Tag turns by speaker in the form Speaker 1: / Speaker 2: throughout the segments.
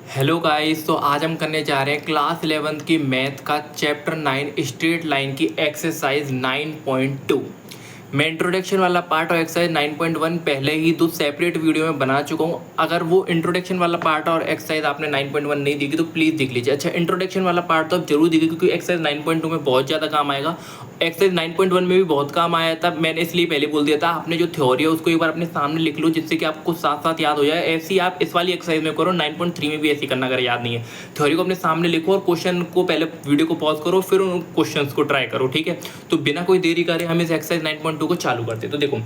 Speaker 1: Hello guys, तो आज हम करने जा रहे हैं क्लास 11 की मैथ का चैप्टर 9 स्ट्रेट लाइन की एक्सरसाइज 9.2। मैं इंट्रोडक्शन वाला पार्ट और एक्सरसाइज 9.1 पहले ही दो सेपरेट वीडियो में बना चुका हूँ। अगर वो इंट्रोडक्शन वाला पार्ट और एक्सरसाइज आपने 9.1 नहीं देखी तो प्लीज़ देख लीजिए। अच्छा, इंट्रोडक्शन वाला पार्ट तो आप जरूर देखिए क्योंकि एक्सरसाइज 9.2 में बहुत ज़्यादा काम आएगा। एक्सरसाइज 9.1 में भी बहुत काम आया था, मैंने इसलिए पहले बोल दिया था। आपने जो थ्योरी है उसको एक बार अपने सामने लिख लो जिससे कि आपको साथ साथ याद हो जाए। ऐसे ही आप इस वाली एक्सरसाइज में करो, 9.3 में भी ऐसे करना अगर याद नहीं है। थ्योरी को अपने सामने लिखो और क्वेश्चन को पहले वीडियो को पॉज करो, फिर उन क्वेश्चंस को ट्राई करो, ठीक है। तो बिना कोई देरी करे हम इस एक्सरसाइज 9.2 को चालू करते हैं। तो देखो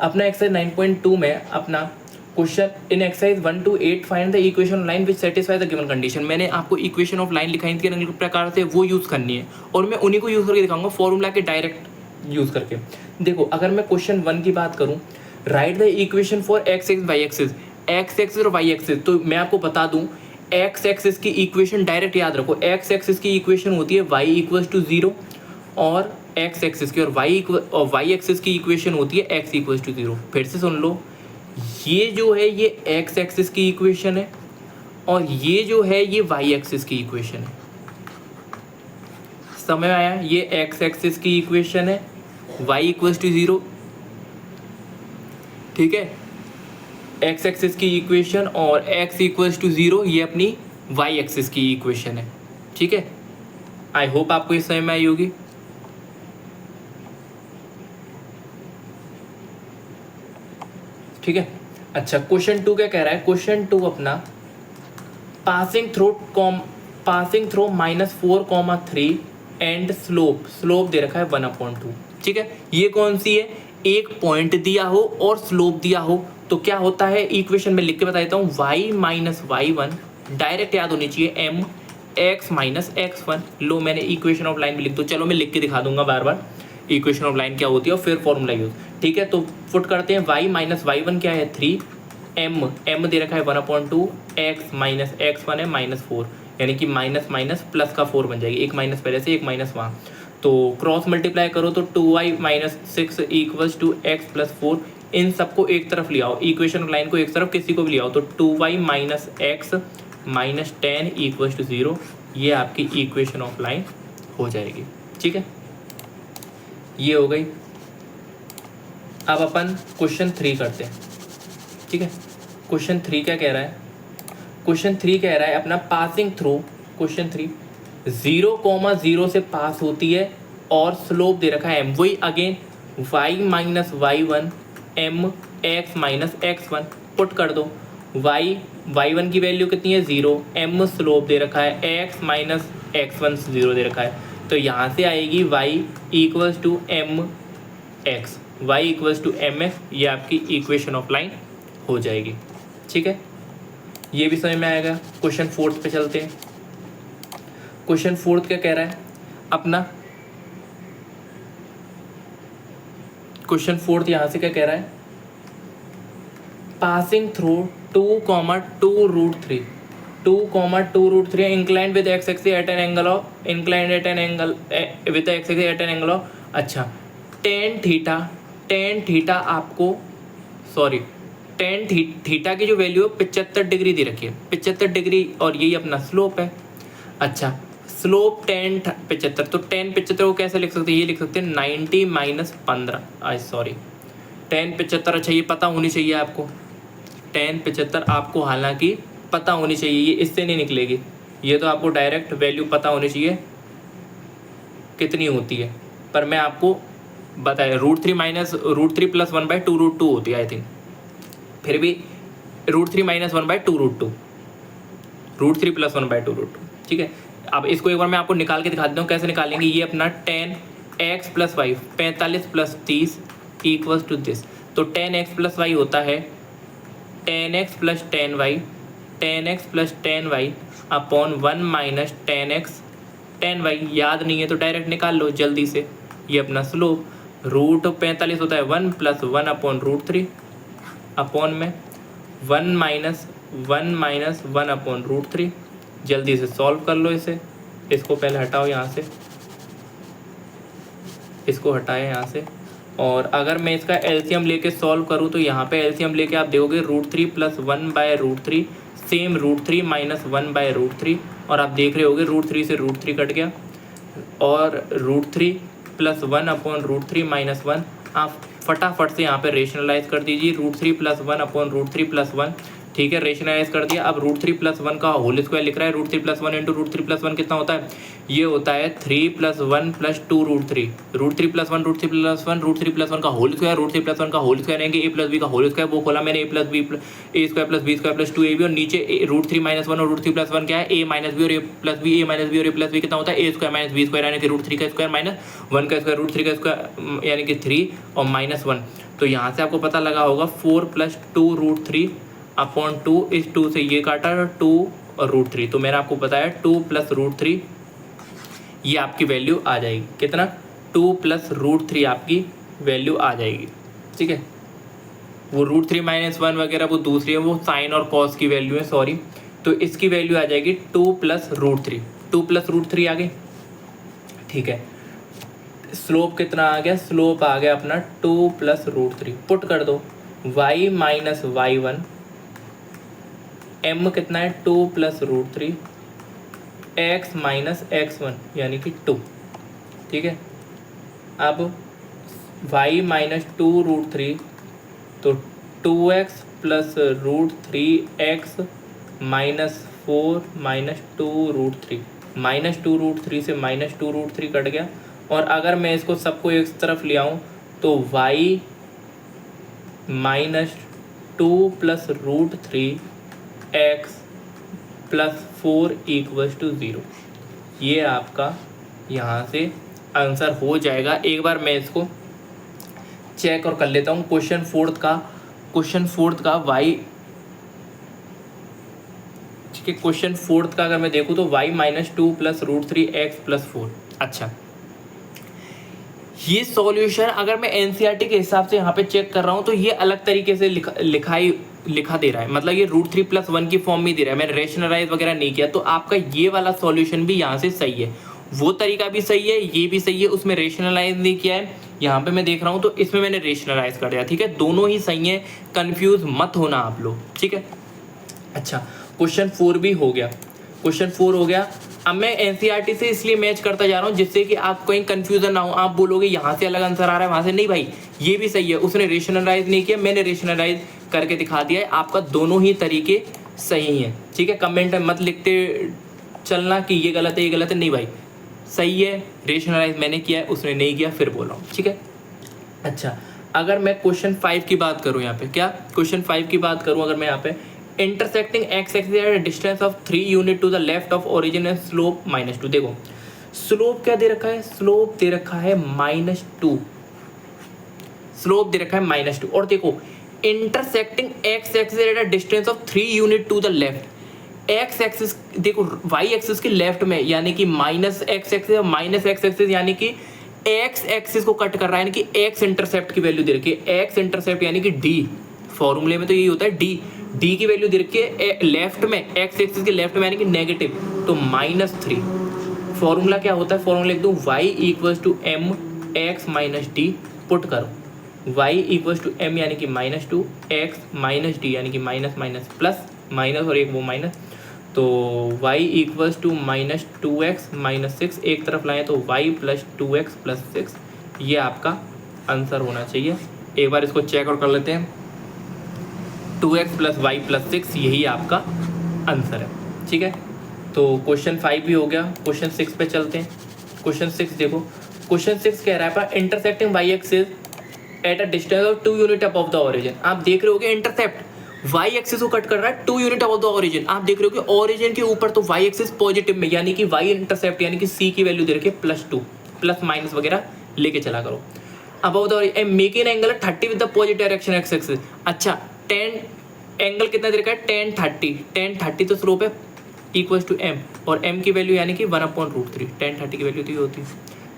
Speaker 1: अपना एक्सरसाइज 9.2 में अपना question in exercise 1 to 8 find the equation of line which satisfy the given condition. मैंने आपको इक्वेशन ऑफ लाइन लिखाई थी अलग प्रकार से, वो यूज करनी है और मैं उन्हीं को यूज करके दिखाऊंगा फॉर्मूला के डायरेक्ट यूज करके। देखो अगर मैं क्वेश्चन 1 की बात करूं, write the equation for x x y axis, x axis और वाई एक्सिस। तो मैं आपको बता दूं एक्स एक्सिस की इक्वेशन डायरेक्ट याद रखो। एक्स एक्सिस की इक्वेशन होती है वाई इक्वल्स टू 0 और एक्स एक्सिस की, और वाई एक्सिस की इक्वेशन होती है एक्स इक्वल्स टू 0। फिर से सुन लो, ये जो है ये एक्स एक्सिस की इक्वेशन है और ये जो है ये वाई एक्सिस की इक्वेशन है। समझ आया? ये एक्स एक्सिस की इक्वेशन है, वाई इक्वल्स टू 0, ठीक है। एक्स एक्सिस की इक्वेशन और एक्स इक्वल्स टू 0 ये अपनी वाई एक्सिस की इक्वेशन है, ठीक है। आई होप आपको इस समय में आई होगी। ठीक है। अच्छा, क्वेश्चन 2 क्या कह रहा है? क्वेश्चन 2 अपना पासिंग थ्रो -4,3 एंड स्लोप दे रखा है 1/2, ठीक है। ये कौन सी है? एक पॉइंट दिया हो और स्लोप दिया हो तो क्या होता है इक्वेशन में लिख के बता देता हूँ। y माइनस y1 डायरेक्ट याद होनी चाहिए m x माइनस x1। लो मैंने इक्वेशन ऑफ लाइन भी लिख दो। चलो मैं लिख के दिखा दूंगा बार बार इक्वेशन ऑफ लाइन क्या होती है और फिर फॉर्मूला यूज, ठीक है। तो फुट करते हैं, y माइनस y1 क्या है 3, m दे रखा है 1/2, x माइनस x1 है -4, यानी कि माइनस माइनस प्लस का 4 बन जाएगी। एक माइनस पहले से, एक माइनस वहाँ, तो क्रॉस मल्टीप्लाई करो तो 2y minus 6 equals to x plus 4। इन सबको एक तरफ ले आओ, इक्वेशन ऑफ लाइन को एक तरफ किसी को भी ले आओ तो 2y minus x minus 10 equals to 0। ये आपकी इक्वेशन ऑफ लाइन हो जाएगी, ठीक है। ये हो गई। अब अपन क्वेश्चन 3 करते हैं, ठीक है। क्वेश्चन 3 क्या कह रहा है? क्वेश्चन 3 कह रहा है अपना पासिंग थ्रू, क्वेश्चन 3 0,0 से पास होती है और स्लोप दे रखा है m। वही again y minus y1 m x minus x1 put कर दो। y1 की वैल्यू कितनी है 0, m स्लोप दे रखा है x माइनस x1 0 दे रखा है, तो यहाँ से आएगी y equals to m x, y equals to m x. ये आपकी इक्वेशन ऑफ लाइन हो जाएगी, ठीक है। ये भी समझ में आएगा। क्वेश्चन 4 पे चलते हैं। क्वेश्चन 4 क्या कह रहा है अपना? क्वेश्चन 4 यहाँ से क्या कह रहा है? Passing through 2,2√3 2,2√3 inclined with x axis eight an angle of inclined at an angle with x axis eight an angle of, अच्छा, टेन थीटा आपको, सॉरी, टेन थीटा की जो वैल्यू है 75 डिग्री दे रखी है, 75 डिग्री, और यही अपना स्लोप है। अच्छा, स्लोप 10 75, तो 10 75 को कैसे लिख सकते हैं? ये लिख सकते हैं 90 माइनस 15, सॉरी 10 75। अच्छा, ये पता होनी चाहिए आपको, 10 75 आपको हालांकि पता होनी चाहिए, ये इससे नहीं निकलेगी, ये तो आपको डायरेक्ट वैल्यू पता होनी चाहिए कितनी होती है। पर मैं आपको बताया √3 माइनस √3 प्लस 1/2√2 होती है आई थिंक, फिर भी √3 माइनस 1/2√2, √3 प्लस 1/2√2, ठीक है। अब इसको एक बार मैं आपको निकाल के दिखा देता हूँ कैसे निकालेंगे। ये अपना 10x plus y 45 plus 30 equals to this, तो 10x प्लस वाई होता है 10x plus 10y, 10x plus 10y upon 1 minus 10x 10y। याद नहीं है तो डायरेक्ट निकाल लो जल्दी से। ये अपना स्लोप √45 होता है 1 प्लस 1 अपॉन √3 अपॉन में 1 माइनस 1 अपॉन √3। जल्दी से सॉल्व कर लो इसे, इसको पहले हटाओ यहाँ से, इसको हटाए यहाँ से, और अगर मैं इसका एलसीएम लेके सॉल्व करूँ तो यहाँ पे एलसीएम लेके आप देखोगे √3 प्लस 1/√3 सेम √3 माइनस 1/√3, और आप देख रहे होगे √3 से √3 कट गया, और √3 प्लस 1/√3 माइनस 1, आप फटाफट से यहाँ पे रेशनलाइज कर दीजिए। √3 प्लस 1/√3 प्लस 1, ठीक है, रेशनलाइज कर दिया। अब √3 प्लस 1 का होल स्क्वायर लिख रहा है। √3 प्लस 1 इंटू √3 प्लस 1 कितना होता है? ये होता है 3 plus 1 plus 2√3। √3 plus 1 √3 plus 1 √3 plus 1 का होल स्क्वायर, √3 प्लस 1 का होल स्क्वायर यानी a प्लस बी का होल स्क्वायर, वो खोला मैंने a plus b a square plus b square plus 2ab, और नीचे √3 माइनस 1 और √3 प्लस 1 क्या है? a माइनस बी और a plus b, a minus b और a प्लस बी कितना होता है? a square minus b square यानी कि √3 का स्क्वायर माइनस 1 का स्क्वायर, √3 का स्क्वायर यानी कि 3 और माइनस 1। तो यहाँ से आपको पता लगा होगा 4 प्लस 2√3/2, इस 2 से ये काटा 2 और √3, तो मैंने आपको बताया 2 प्लस √3, ये आपकी वैल्यू आ जाएगी। कितना? 2 प्लस √3 आपकी वैल्यू आ जाएगी, ठीक है। वो √3 माइनस 1 वगैरह वो दूसरी है, वो साइन और कॉस की वैल्यू है, सॉरी। तो इसकी वैल्यू आ जाएगी 2 प्लस √3, 2 प्लस √3 आ गई, ठीक है। स्लोप कितना आ गया? स्लोप आ गया अपना 2 प्लस √3, पुट कर दो y माइनस y1, m कितना है? 2 प्लस √3, x माइनस x1 यानी कि 2, ठीक है। अब y माइनस 2√3, तो 2x plus √3x minus 4 minus 2√3, minus 2√3 से माइनस 2√3 कट गया, और अगर मैं इसको सबको एक तरफ ले आऊँ तो y minus 2 plus √3x plus 4 equals to 0, ये आपका यहाँ से आंसर हो जाएगा। एक बार मैं इसको चेक और कर लेता हूँ। क्वेश्चन फोर्थ का y, ठीक है, क्वेश्चन फोर्थ का अगर मैं देखूँ तो y minus 2 plus √3x plus 4। अच्छा, ये सॉल्यूशन अगर मैं एनसीईआरटी के हिसाब से यहाँ पे चेक कर रहा हूँ तो ये अलग तरीके से लिखा दे रहा है, मतलब ये √3 प्लस 1 की फॉर्म में दे रहा है, मैंने रेशनलाइज वगैरह नहीं किया। तो आपका ये वाला सॉल्यूशन भी यहाँ से सही है, वो तरीका भी सही है, ये भी सही है, उसमें रेशनलाइज नहीं किया है। यहाँ पे मैं देख रहा हूँ तो इसमें मैंने रेशनलाइज कर दिया, ठीक है। दोनों ही सही है, कंफ्यूज मत होना आप लोग, ठीक है। अच्छा, क्वेश्चन 4 भी हो गया, क्वेश्चन 4 हो गया। अब मैं एनसीईआरटी से इसलिए मैच करता जा रहा हूँ जिससे कि आप कहीं कंफ्यूजन ना हो, आप बोलोगे यहाँ से अलग आंसर आ रहा है वहाँ से, नहीं भाई ये भी सही है, उसने रेशनलाइज नहीं किया, मैंने रेशनलाइज करके दिखा दिया है। आपका दोनों ही तरीके सही हैं, ठीक है। कमेंट में मत लिखते चलना कि ये गलत है ये गलत है, नहीं भाई सही है, रेशनलाइज मैंने किया है उसने नहीं किया, फिर बोल रहा हूँ, ठीक है। अच्छा, अगर मैं क्वेश्चन 5 की बात करूँ यहाँ पे, क्या क्वेश्चन 5 की बात करूँ अगर मैं यहाँ पे, intersecting x axis at distance of 3 unit to the left of origin and slope -2। देखो स्लोप क्या दे रखा है? स्लोप दे रखा है -2, स्लोप दे रखा है -2, और देखो intersecting x axis at a distance of 3 unit to the left. x axis देखो y एक्सिस के लेफ्ट में, यानी कि माइनस x एक्सिस और माइनस x एक्सिस यानी कि x एक्सिस को कट कर रहा है, यानी कि x इंटरसेप्ट की वैल्यू दे रखी है, x इंटरसेप्ट यानी कि d, फॉर्मूले में तो यही होता है d की वैल्यू दे रखी है लेफ्ट में, x एक्सिस के लेफ्ट में यानी कि नेगेटिव, तो -3। फॉर्मूला क्या होता है? फॉर्मूला लिख दो y equals to m x minus d, put करो y इक्वल्स टू m यानी कि -2 x माइनस डी यानी कि माइनस माइनस प्लस माइनस और एक वो माइनस, तो y equals to -2x minus 6, एक तरफ लाएँ तो y प्लस 2x प्लस 6, ये आपका आंसर होना चाहिए। एक बार इसको चेक और कर लेते हैं, 2x प्लस वाई प्लस 6 यही आपका आंसर है, ठीक है। तो क्वेश्चन 5 भी हो गया, क्वेश्चन 6 पे चलते हैं। क्वेश्चन 6 देखो, क्वेश्चन 6 कह रहा है intersecting y axis at a distance of 2 unit above the origin. आप देख रहे होगे इंटरसेप्ट वाई एक्सिस को कट कर रहा है 2 यूनिट अबव द ओरिजिन। आप देख रहे हो कि ओरिजिन के ऊपर तो वाई एक्सिस पॉजिटिव में, यानी कि वाई इंटरसेप्ट यानी कि सी की वैल्यू दे रखी है +2, प्लस माइनस वगैरह लेके चला करो। Above the making angle 30 with the positive direction x axis. अच्छा, 10 एंगल कितना दे रखा है? 10 30 तो स्लोप है इक्वल्स टू m, और m की वैल्यू यानी कि 1/√3, 10 30 की वैल्यू तो ये होती है,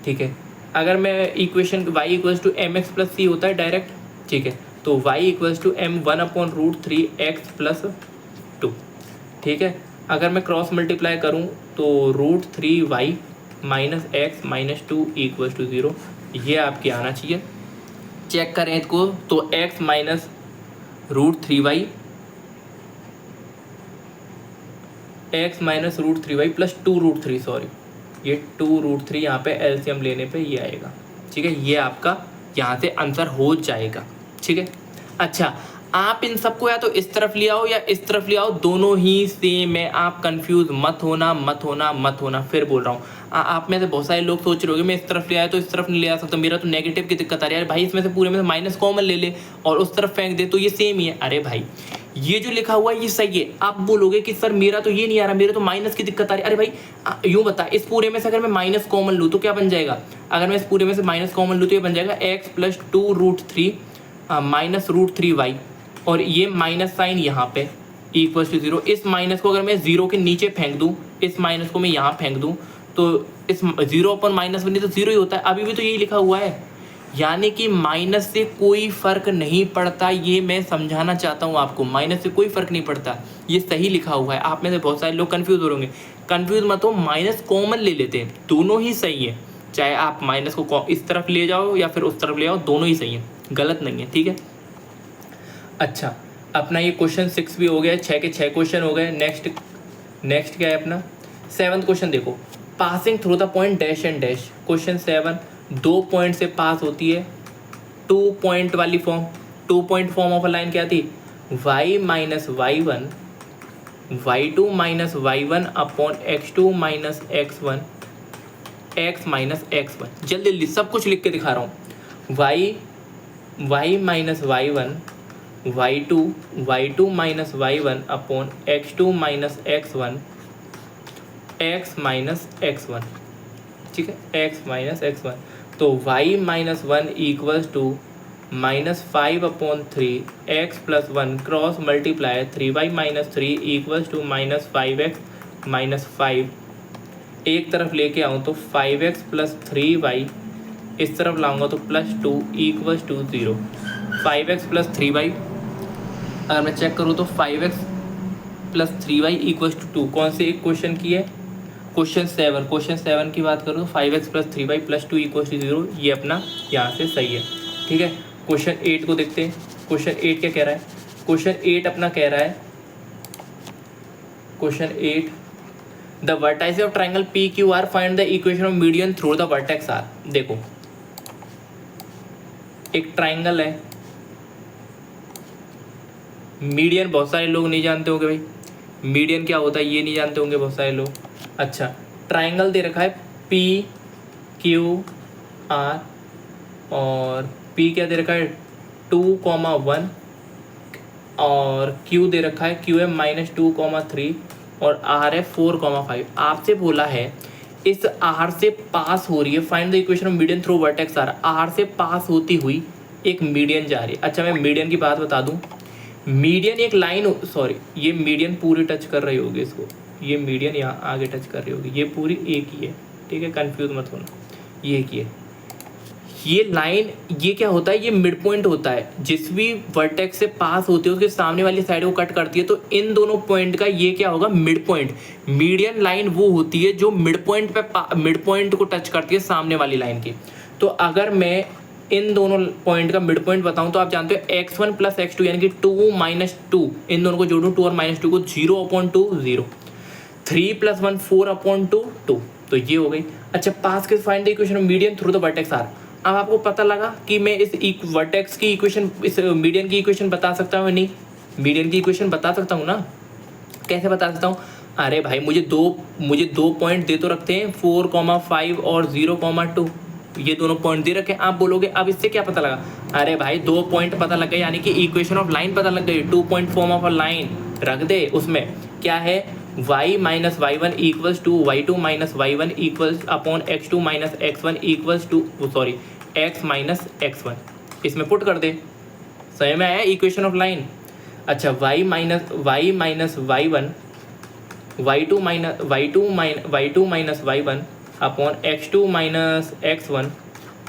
Speaker 1: ठीक है। अगर मैं equation y equals to mx plus c होता है डायरेक्ट, ठीक है, तो y equals to m 1/√3x plus 2, ठीक है। अगर मैं क्रॉस मल्टीप्लाई करूँ तो √3y minus x minus 2 equals to 0, ये आपके आना चाहिए। चेक करें इसको तो x minus √3y x minus root three y plus two root three, sorry ये टू रूट थ्री यहाँ पे एलसीएम लेने पे ये आएगा, ठीक है। ये आपका यहाँ से आंसर हो जाएगा, ठीक है। अच्छा, आप इन सबको या तो इस तरफ ले आओ या इस तरफ ले आओ, दोनों ही सेम है, आप कंफ्यूज मत होना मत होना मत होना। फिर बोल रहा हूँ, आप में से बहुत सारे लोग सोच रहे होंगे मैं इस तरफ ले आया तो इस तरफ नहीं ले आ सकता, मेरा तो नेगेटिव की दिक्कत आ रही है। भाई इसमें से पूरे में से माइनस कॉमन ले ले और उस तरफ फेंक दे तो ये सेम ही है। अरे भाई ये जो लिखा हुआ है ये सही है। आप बोलोगे कि सर मेरा तो ये नहीं आ रहा, मेरे तो माइनस की दिक्कत आ रही है। अरे भाई यूं बता, इस पूरे में से अगर मैं माइनस कॉमन लूँ तो क्या बन जाएगा? अगर मैं इस पूरे में से माइनस कॉमन लूँ तो ये बन जाएगा x plus two root three minus root three y, और ये माइनस साइन यहाँ पे इक्वल टू जीरो। इस माइनस को अगर मैं जीरो के नीचे फेंक दूँ, इस माइनस को मैं यहाँ फेंक दूँ तो इस जीरो अपन माइनस बनी तो जीरो ही होता है। अभी भी तो यही लिखा हुआ है, यानी कि माइनस से कोई फर्क नहीं पड़ता। ये मैं समझाना चाहता हूँ आपको, माइनस से कोई फर्क नहीं पड़ता, ये सही लिखा हुआ है। आप में से बहुत सारे लोग कंफ्यूज हो होंगे, कंफ्यूज मत हो, माइनस कॉमन ले लेते हैं, दोनों ही सही है। चाहे आप माइनस को इस तरफ ले जाओ या फिर उस तरफ ले आओ, दोनों ही सही है, गलत नहीं है, ठीक है। अच्छा, अपना ये क्वेश्चन 6 भी हो गया, 6 के 6 क्वेश्चन हो गए। नेक्स्ट क्या है अपना 7th क्वेश्चन। देखो, passing through the point dash and dash. Question 7, 2 point से पास होती है 2 पॉइंट वाली form. 2 point form of a line क्या थी? y minus y one y2 minus y one upon x2 minus x1 x minus x1। जल्दी जल्दी सब कुछ लिख के दिखा रहा हूँ। y minus y one y2 minus y one upon x2 minus x1 x minus x1, ठीक है, x माइनस x1। तो y minus one equals to minus 5 upon 3 x plus 1 cross multiply 3y minus 3 equals to minus 5x minus 5। एक तरफ लेके आऊँ तो 5x plus 3y, इस तरफ लाऊंगा तो plus 2 equals to 0। 5x plus 3y अगर मैं चेक करूँ तो 5x plus 3y equals to 2। कौन से एक क्वेश्चन की है? क्वेश्चन 7 की बात करूँ तो 5x plus 3y plus 2 equals to 0। ये अपना यहाँ से सही है, ठीक है। क्वेश्चन 8 को देखते हैं। क्वेश्चन 8 क्या कह रहा है? क्वेश्चन 8 अपना कह रहा है, question 8, the vertices of triangle P Q R find the equation of median through the vertex R. देखो, एक ट्राइंगल है, मीडियन बहुत सारे लोग नहीं जानते होंगे भाई, मीडियन क्या होता है ये नहीं जानते होंगे बहुत सारे लोग। अच्छा, ट्राइंगल दे रखा है पी क्यू आर, और पी क्या दे रखा है 2,1, और क्यू दे रखा है क्यू है -2,3, और आर है 4,5। आपसे बोला है इस आर से पास हो रही है, find the equation of median through vertex R. R से पास होती हुई एक मीडियन जा रही है। अच्छा, मैं मीडियन की बात बता दूं, मीडियन एक लाइन, सॉरी ये मीडियन पूरी टच कर रही होगी इसको, ये मीडियन यहाँ आगे टच कर रही होगी, ये पूरी एक ही है, ठीक है, कंफ्यूज मत होना, ये एक ही है। ये लाइन, ये क्या होता है? ये मिड पॉइंट होता है, जिस भी वर्टेक्स से पास होती है उसके सामने वाली साइड को कट करती है, तो इन दोनों पॉइंट का ये क्या होगा? Mid point. मीडियन लाइन वो होती है जो मिड पॉइंट पे मिड पॉइंट को टच करती है सामने वाली लाइन की। तो अगर मैं इन दोनों पॉइंट का मिड पॉइंट बताऊं तो आप जानते हो x1 प्लस x2 यानी कि 2 माइनस 2, इन दोनों को जोड़ूं 2 और माइनस 2 को 0/2 0, 3 प्लस 1 4/2 2, तो ये हो गई। अच्छा, पास के find the equation of median through the vertex R. अब आपको पता लगा कि मैं इस वर्टेक्स की इक्वेशन, इस मीडियन की इक्वेशन बता सकता हूँ नहीं? मीडियन की इक्वेशन बता सकता हूँ ना? कैसे बता सकता हूँ? अरे भाई मुझे दो पॉइंट दे तो रखते हैं 4,5 और 0,2, ये दोनों पॉइंट दे रखे। आप बोलोगे अब इससे क्या पता लगा? अरे भाई 2 पॉइंट पता लग गए, यानी कि इक्वेशन ऑफ लाइन पता लग गई। 2 point form of a line रख दे, उसमें क्या है? y minus y one equals to y2 minus y one equals upon x2 minus x1 equals to sorry x minus x1, इसमें पुट कर दे। समझ में आया इक्वेशन ऑफ लाइन? अच्छा, y minus y one y2 minus y one upon x2 minus x1,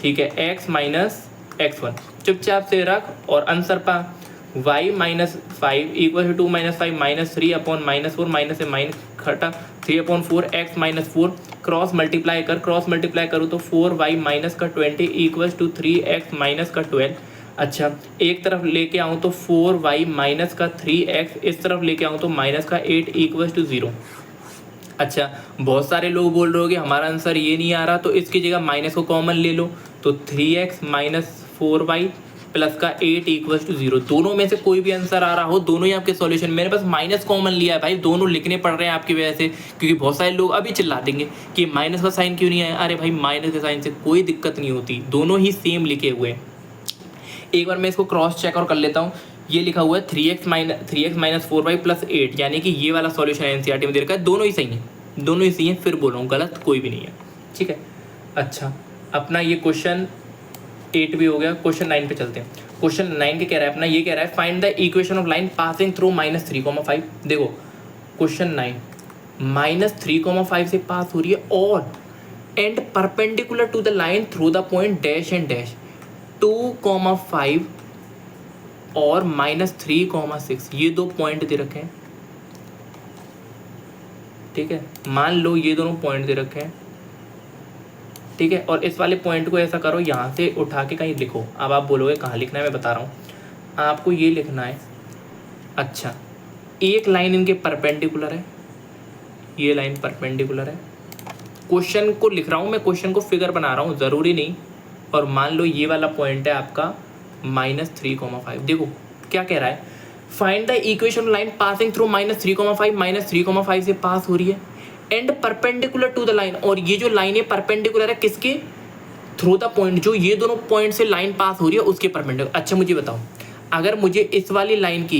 Speaker 1: ठीक है, x minus x1 चुपचाप से रख और आंसर पा। y minus 5 equal to 2 minus 5 minus 3 upon minus 4, minus से माइनस घटा 3/4 x माइनस 4, क्रॉस मल्टीप्लाई कर, क्रॉस मल्टीप्लाई करूँ तो 4y माइनस का 20 इक्वल टू 3x माइनस का 12। अच्छा, एक तरफ लेके आऊँ तो 4y माइनस का 3x, इस तरफ लेके आऊँ तो माइनस का 8 इक्वल टू 0। अच्छा, बहुत सारे लोग बोल रहे हो कि हमारा आंसर ये नहीं आ रहा, तो इसकी जगह माइनस को कॉमन ले लो, तो 3x माइनस 4y प्लस का 8 इक्वल टू 0। दोनों में से कोई भी आंसर आ रहा हो, दोनों ही आपके सॉल्यूशन। मैंने बस माइनस कॉमन लिया है भाई, दोनों लिखने पड़ रहे हैं आपकी वजह से, क्योंकि बहुत सारे लोग अभी चिल्ला देंगे कि माइनस का साइन क्यों नहीं आया। अरे भाई, माइनस के साइन से कोई दिक्कत नहीं होती, दोनों ही सेम लिखे हुए हैं। एक बार मैं इसको क्रॉस चेक और कर लेता हूँ। ये लिखा हुआ है 3x माइनस 4y प्लस 8, यानी कि ये वाला सॉल्यूशन एनसीईआरटी में दे रखा है। दोनों ही सही है, दोनों ही सही है, फिर बोल रहा हूँ, गलत कोई भी नहीं है। ठीक है, अच्छा, अपना ये क्वेश्चन 8 भी हो गया। क्वेश्चन 9 पे चलते हैं। क्वेश्चन 9 के कह रहा है अपना, ये कह रहा है find the equation of line passing through -3,5। देखो क्वेश्चन 9 -3,5 से पास हो रही है, और and perpendicular to the line through the point dash and dash 2,5 और -3,6, ये दो पॉइंट दे रखे हैं। ठीक है, मान लो ये दोनों पॉइंट दे रखे हैं। ठीक है, और इस वाले पॉइंट को ऐसा करो, यहाँ से उठा के कहीं लिखो। अब आप बोलोगे कहाँ लिखना है, मैं बता रहा हूँ आपको। ये लिखना है, अच्छा, एक लाइन इनके परपेंडिकुलर है, ये लाइन परपेंडिकुलर है। क्वेश्चन को लिख रहा हूँ मैं, क्वेश्चन को फिगर बना रहा हूँ, ज़रूरी नहीं। और मान लो ये वाला पॉइंट है आपका -3,5। देखो क्या कह रहा है, find the equation line passing through -3,5 से पास हो रही है, and perpendicular to the line, और ये जो लाइन है परपेंडिकुलर है किसके, थ्रू द पॉइंट, जो ये दोनों पॉइंट से लाइन पास हो रही है उसके परपेंडिकुलर। अच्छा मुझे बताओ, अगर मुझे इस वाली लाइन की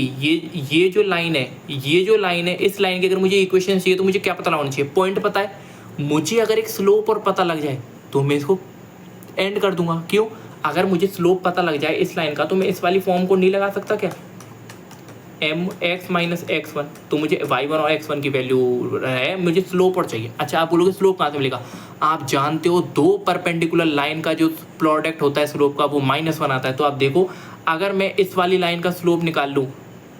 Speaker 1: ये जो लाइन है, इस लाइन की अगर मुझे इक्वेशन चाहिए, तो मुझे क्या पता लगाना चाहिए, पॉइंट पता है मुझे। अगर एक स्लोप और पता लग जाए तो मैं इसको एंड कर दूंगा। क्यों, अगर मुझे स्लोप पता लग जाए इस लाइन का, तो मैं इस वाली फॉर्म को नहीं लगा सकता क्या, mx माइनस x1, तो मुझे y1 और x1 की वैल्यू है, मुझे स्लोप और चाहिए। अच्छा, आप बोलोगे स्लोप कहाँ से मिलेगा, आप जानते हो दो परपेंडिकुलर लाइन का जो प्रोडक्ट होता है स्लोप का, वो -1 आता है। तो आप देखो, अगर मैं इस वाली लाइन का स्लोप निकाल लूँ,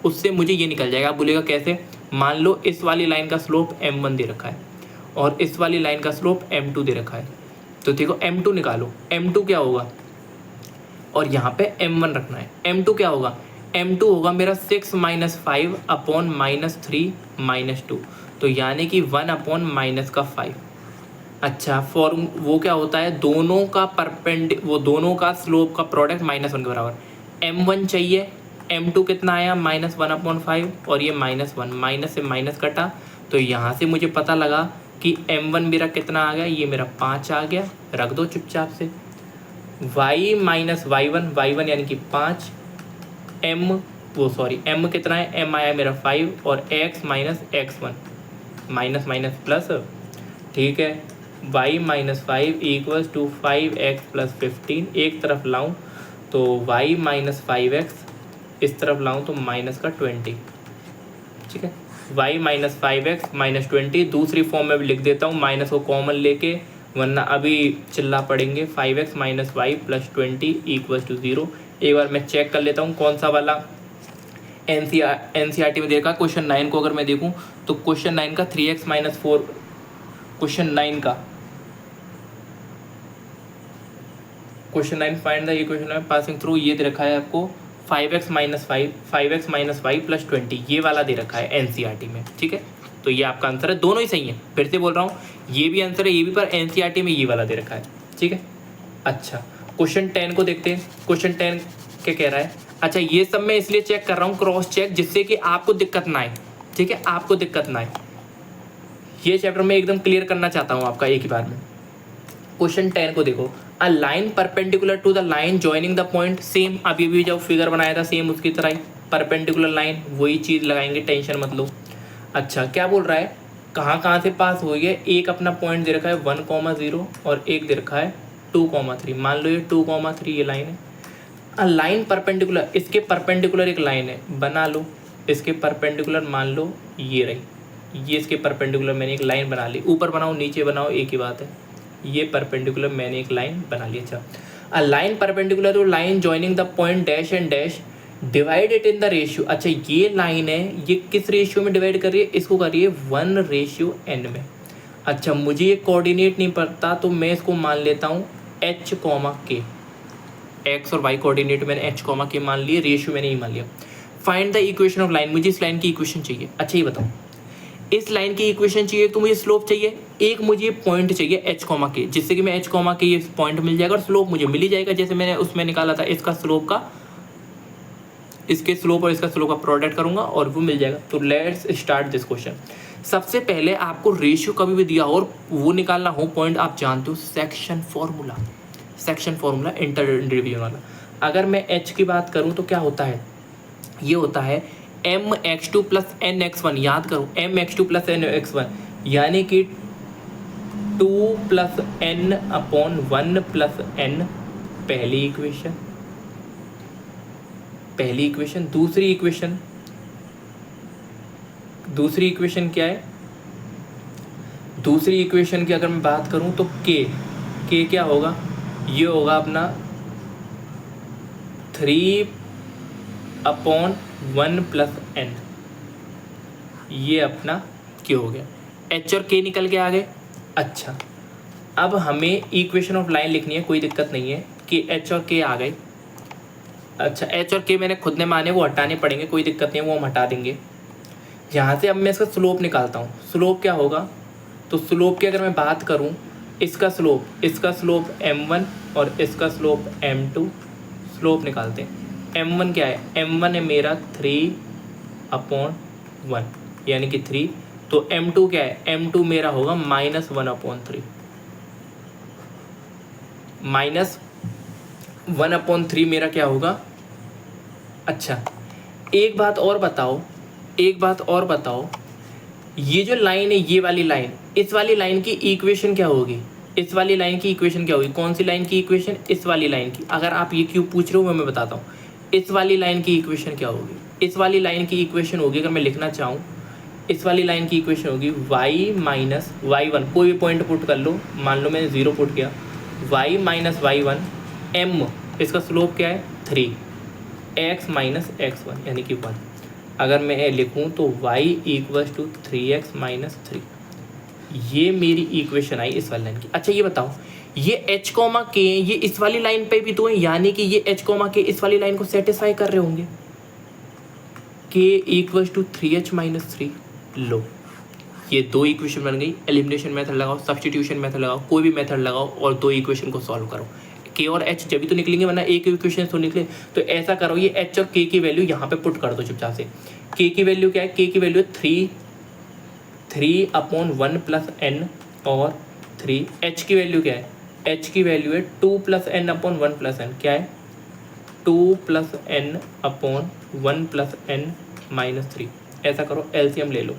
Speaker 1: उससे मुझे ये निकल जाएगा। आप बोलेगा कैसे, मान लो इस वाली लाइन का स्लोप m1 दे रखा है, और इस वाली लाइन का स्लोप m2 दे रखा है, तो देखो m2 निकालो, m2 क्या होगा, और यहाँ पे m1 रखना है। m2 क्या होगा, m2 होगा मेरा 6 - 5 अपॉन -3 - 2, तो यानी कि 1 अपॉन -5। अच्छा, फॉर्म वो क्या होता है, दोनों का स्लोप का प्रोडक्ट -1 के बराबर। m1 चाहिए, m2 कितना आया, -1/5, और ये -1, माइनस से माइनस कटा, तो यहाँ से मुझे पता लगा कि m1 मेरा कितना आ गया, ये मेरा 5 आ गया। रख दो चुपचाप से, y माइनस y1 यानी कि 5, m कितना है, m आया मेरा 5, और x minus x1, minus minus plus. ठीक है, y minus 5 equals to 5x plus 15, एक तरफ लाऊं तो y माइनस 5x, इस तरफ लाऊं तो माइनस का 20। ठीक है, y माइनस 5x माइनस 20, दूसरी फॉर्म में भी लिख देता हूँ माइनस को कॉमन लेके, वरना अभी चिल्ला पड़ेंगे। 5x minus y plus 20 equals to 0। एक बार मैं चेक कर लेता हूँ कौन सा वाला एनसीईआरटी में देखा। क्वेश्चन 9 को अगर मैं देखूँ, तो क्वेश्चन 9 का 3x minus 4, question 9 find the equation of passing through, ये दे रखा है आपको 5x माइनस y प्लस 20, ये वाला दे रखा है एनसीईआरटी में। ठीक है, तो ये आपका आंसर है, दोनों ही सही है। फिर से बोल रहा हूँ, ये भी आंसर है, ये भी, पर एनसीईआरटी में ये वाला दे रखा है। ठीक है, अच्छा क्वेश्चन 10 को देखते हैं। क्वेश्चन 10 क्या कह रहा है, अच्छा ये सब मैं इसलिए चेक कर रहा हूँ क्रॉस चेक, जिससे कि आपको दिक्कत ना आए। ठीक है, आपको दिक्कत ना आए, ये चैप्टर मैं एकदम क्लियर करना चाहता हूँ आपका एक ही बार में। क्वेश्चन 10 को देखो, a line perpendicular to the line joining the point, same अभी भी जब फिगर बनाया था सेम उसकी तरह ही परपेंडिकुलर लाइन, वही चीज़ लगाएंगे, टेंशन मत लो। अच्छा क्या बोल रहा है, कहाँ से पास हुई है, एक अपना पॉइंट दे रखा है 1,0 और एक दे रखा है 2,3। मान लो ये 2,3 ये लाइन है। अ लाइन परपेंडिकुलर, इसके परपेंडिकुलर एक लाइन है, बना लो इसके परपेंडिकुलर, मान लो ये रही, ये इसके परपेंडिकुलर मैंने एक लाइन बना ली, ऊपर बनाओ नीचे बनाओ एक ही बात है, ये परपेंडिकुलर मैंने एक लाइन बना ली। अच्छा, a line perpendicular to line joining the point dash and dash divide it in the ratio. अच्छा ये लाइन है, ये किस रेशियो में डिवाइड कर रही है, इसको कर रही है 1:n में। अच्छा मुझे ये कोऑर्डिनेट नहीं पता, तो मैं इसको मान लेता हूँ h, k, x और y कोऑर्डिनेट मैंने h, k मान लिए, रेशियो मैंने ये मान लिया। Find the equation of line, मुझे इस लाइन की इक्वेशन चाहिए। अच्छा ये बताओ, इस लाइन की इक्वेशन चाहिए तो मुझे स्लोप चाहिए, एक मुझे पॉइंट चाहिए एच कॉमा के, जिससे कि मैं एच कॉमा के ये पॉइंट मिल जाएगा और स्लोप मुझे मिल ही जाएगा। जैसे मैंने उसमें निकाला था इसका स्लोप का, इसके स्लोप और इसका स्लोप का प्रोडक्ट करूंगा और वो मिल जाएगा। तो लेट्स स्टार्ट दिस क्वेश्चन। सबसे पहले आपको रेशियो कभी भी दिया हो और वो निकालना हो पॉइंट, आप जानते हो सेक्शन फॉर्मूला, सेक्शन फॉर्मूला इंटरडिविजन वाला। अगर मैं एच की बात करूं तो क्या होता है, ये होता है m x two plus n x one. याद करो m x two plus n x one यानी कि 2 plus n upon 1 plus n, पहली इक्वेशन, पहली इक्वेशन। दूसरी इक्वेशन, दूसरी इक्वेशन क्या है, दूसरी इक्वेशन की अगर मैं बात करूं तो के क्या होगा, ये होगा अपना 3 अपॉन 1 प्लस एन, ये अपना के हो गया। एच और के निकल के आ गए। अच्छा अब हमें इक्वेशन ऑफ लाइन लिखनी है, कोई दिक्कत नहीं है कि एच और के आ गए। अच्छा एच और के मैंने खुद ने माने, वो हटाने पड़ेंगे, कोई दिक्कत नहीं है, वो हम हटा देंगे। यहाँ से अब मैं इसका स्लोप निकालता हूँ। स्लोप क्या होगा, तो स्लोप की अगर मैं बात करूँ, इसका स्लोप m1 और इसका स्लोप m2, स्लोप निकालते हैं। m1 क्या है, m1 है मेरा 3 अपॉन 1 यानी कि 3, तो m2 क्या है, m2 मेरा होगा -1 अपॉन 3, -1 अपॉन 3 मेरा क्या होगा। अच्छा एक बात और बताओ, एक बात और बताओ, ये जो लाइन है, ये वाली लाइन, इस वाली लाइन की इक्वेशन क्या होगी, इस वाली लाइन की इक्वेशन क्या होगी, कौन सी लाइन की इक्वेशन, इस वाली लाइन की। अगर आप ये क्यों पूछ रहे हो मैं बताता हूँ, इस वाली लाइन की इक्वेशन क्या होगी, इस वाली लाइन की इक्वेशन होगी, अगर मैं लिखना चाहूँ इस वाली लाइन की इक्वेशन होगी y माइनस y1, कोई भी पॉइंट पुट कर लो, मान लो मैंने 0 पुट किया, y माइनस y1 m, इसका स्लोप क्या है 3, x माइनस x1 यानी कि 1। अगर मैं लिखूं तो y equals to 3x minus 3, ये मेरी इक्वेशन आई इस वाली लाइन की। अच्छा ये बताओ, ये h कॉमा के ये इस वाली लाइन पे भी तो है, यानी कि ये h कॉमा के इस वाली लाइन को सेटिस्फाई कर रहे होंगे। k equals to 3h minus 3, लो ये दो इक्वेशन बन गई। एलिमिनेशन मेथड लगाओ, सब्स्टिट्यूशन मेथड लगाओ, कोई भी मेथड लगाओ और दो इक्वेशन को सॉल्व करो। के और एच जब भी तो निकलेंगे, वरना एक इक्वेशन तो निकले। तो ऐसा करो, ये एच और के की वैल्यू यहाँ पे पुट कर दो चुपचाप से। के की वैल्यू क्या है, के की वैल्यू 3 अपॉन 1 प्लस एन और 3। एच की वैल्यू क्या है, एच की वैल्यू है 2 plus n upon 1 plus n, क्या है 2 plus n upon 1 plus n minus 3। ऐसा करो एलसीएम ले लो,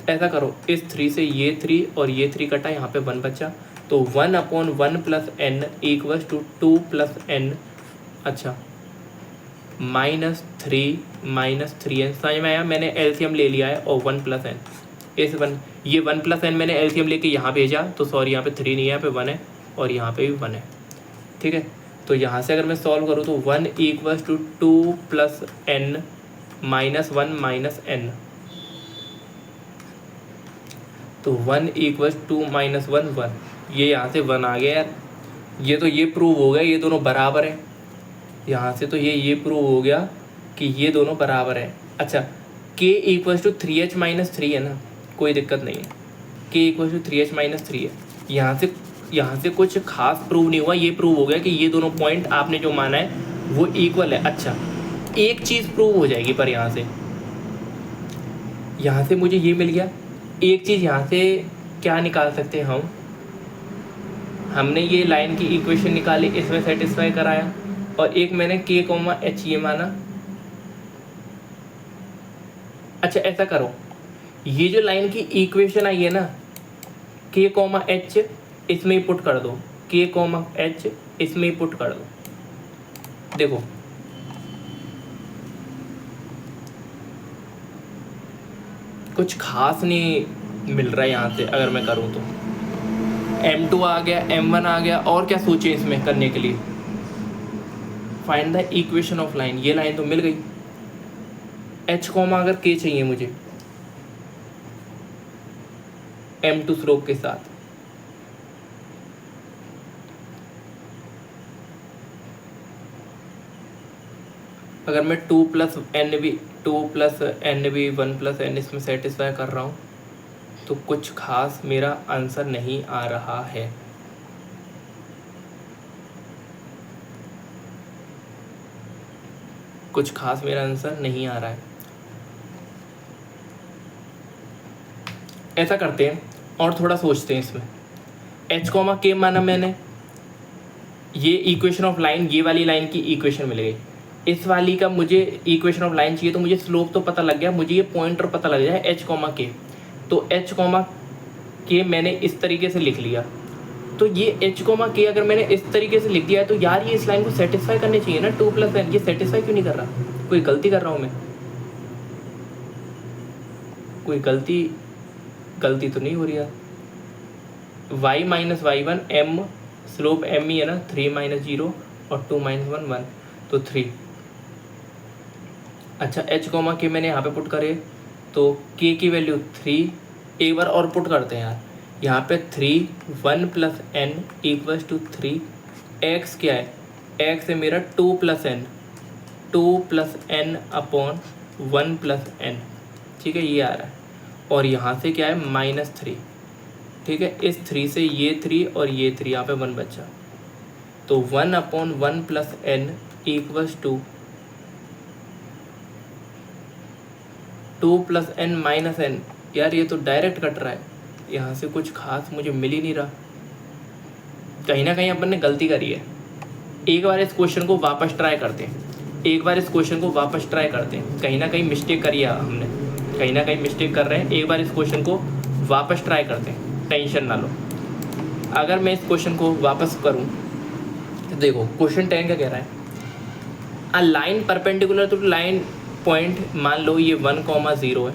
Speaker 1: ऐसा करो इस 3 से ये 3 और ये 3 कटा, यहाँ पे 1 बचा, तो 1 upon 1 plus n equals to 2 plus n, अच्छा -3 एन। समझ में आया, मैंने एलसीएम ले लिया है और 1 प्लस एन, इस 1 ये 1 प्लस एन मैंने एलसीएम लेके यहाँ भेजा, तो सॉरी यहाँ पे 3 नहीं है, यहाँ पे 1 है और यहाँ पे भी 1 है, ठीक है। तो यहाँ से अगर मैं सॉल्व करूँ तो 1 equals to 2 plus n minus 1 minus n, तो 1 इक्वल्स 2 माइनस 1 1, ये यहाँ से 1 आ गया यार। ये तो ये प्रूव हो गया ये दोनों बराबर हैं, यहाँ से तो ये प्रूव हो गया कि ये दोनों बराबर हैं। अच्छा k equals to 3h minus 3 है ना, कोई दिक्कत नहीं है, k equals to 3h minus 3 है। यहाँ से कुछ खास प्रूव नहीं हुआ, ये प्रूव हो गया कि ये दोनों पॉइंट आपने जो माना है वो इक्वल है। अच्छा एक चीज़ प्रूव हो जाएगी, पर यहाँ से मुझे ये मिल गया। एक चीज़ यहाँ से क्या निकाल सकते हैं हमने ये लाइन की इक्वेशन निकाली, इसमें सेटिस्फाई कराया, और एक मैंने k कॉमा एच ये माना। अच्छा ऐसा करो, ये जो लाइन की इक्वेशन आई है ना k कॉमा एच, इसमें ही पुट कर दो, k कॉमा एच इसमें ही पुट कर दो। देखो कुछ खास नहीं मिल रहा है यहाँ से, अगर मैं करूँ तो m2 आ गया, m1 आ गया, और क्या सोचे इसमें करने के लिए। Find the equation of line, ये लाइन तो मिल गई। h कॉमा अगर k चाहिए मुझे m2 स्लोप के साथ, अगर मैं 2 + n भी 1 + n इसमें सेटिस्फाई कर रहा हूँ तो कुछ खास मेरा आंसर नहीं आ रहा है। कुछ खास मेरा आंसर नहीं आ रहा है। ऐसा करते हैं और थोड़ा सोचते हैं इसमें। h, k माना मैंने, ये इक्वेशन ऑफ लाइन, ये वाली लाइन की इक्वेशन मिल गई। इस वाली का मुझे इक्वेशन ऑफ लाइन चाहिए, तो मुझे स्लोप तो पता लग गया, मुझे ये पॉइंटर पता लग जाए h, k। तो h, k मैंने इस तरीके से लिख लिया। तो ये h, k अगर मैंने इस तरीके से लिख दिया है तो यार ये इस लाइन को सेटिस्फाई करनी चाहिए ना, 2 + n। ये सेटिस्फाई क्यों नहीं कर रहा? कोई गलती कर रहा हूँ मैं? कोई गलती तो नहीं हो रही है। y - y1 m, slope m ही है ना, 3 - 0 और 2 - 1 1, तो 3। अच्छा h, k मैंने यहाँ पे पुट करे तो k की वैल्यू 3। एक बार और पुट करते हैं यार, यहाँ पे 3 1 + n = 3। x क्या है? x है मेरा 2 + n, 2 + n अपॉन 1 + n। ठीक है, ये आ रहा है। और यहाँ से क्या है? -3। ठीक है, इस 3 से ये 3 और ये 3, यहाँ पे 1 बचा। तो 1/1 + n = 2 + n - n। यार ये तो डायरेक्ट कट रहा है, यहाँ से कुछ खास मुझे मिल ही नहीं रहा। कहीं ना कहीं अपन ने गलती करी है। एक बार इस क्वेश्चन को वापस ट्राई करते हैं, कहीं ना कहीं मिस्टेक करी है हमने, कहीं ना कहीं मिस्टेक कर रहे हैं। एक बार इस क्वेश्चन को वापस ट्राई करते हैं, टेंशन ना लो। अगर मैं इस क्वेश्चन को वापस करूं तो देखो, क्वेश्चन 10 का कह रहा है a line perpendicular to line point, मान लो ये 1, 0 है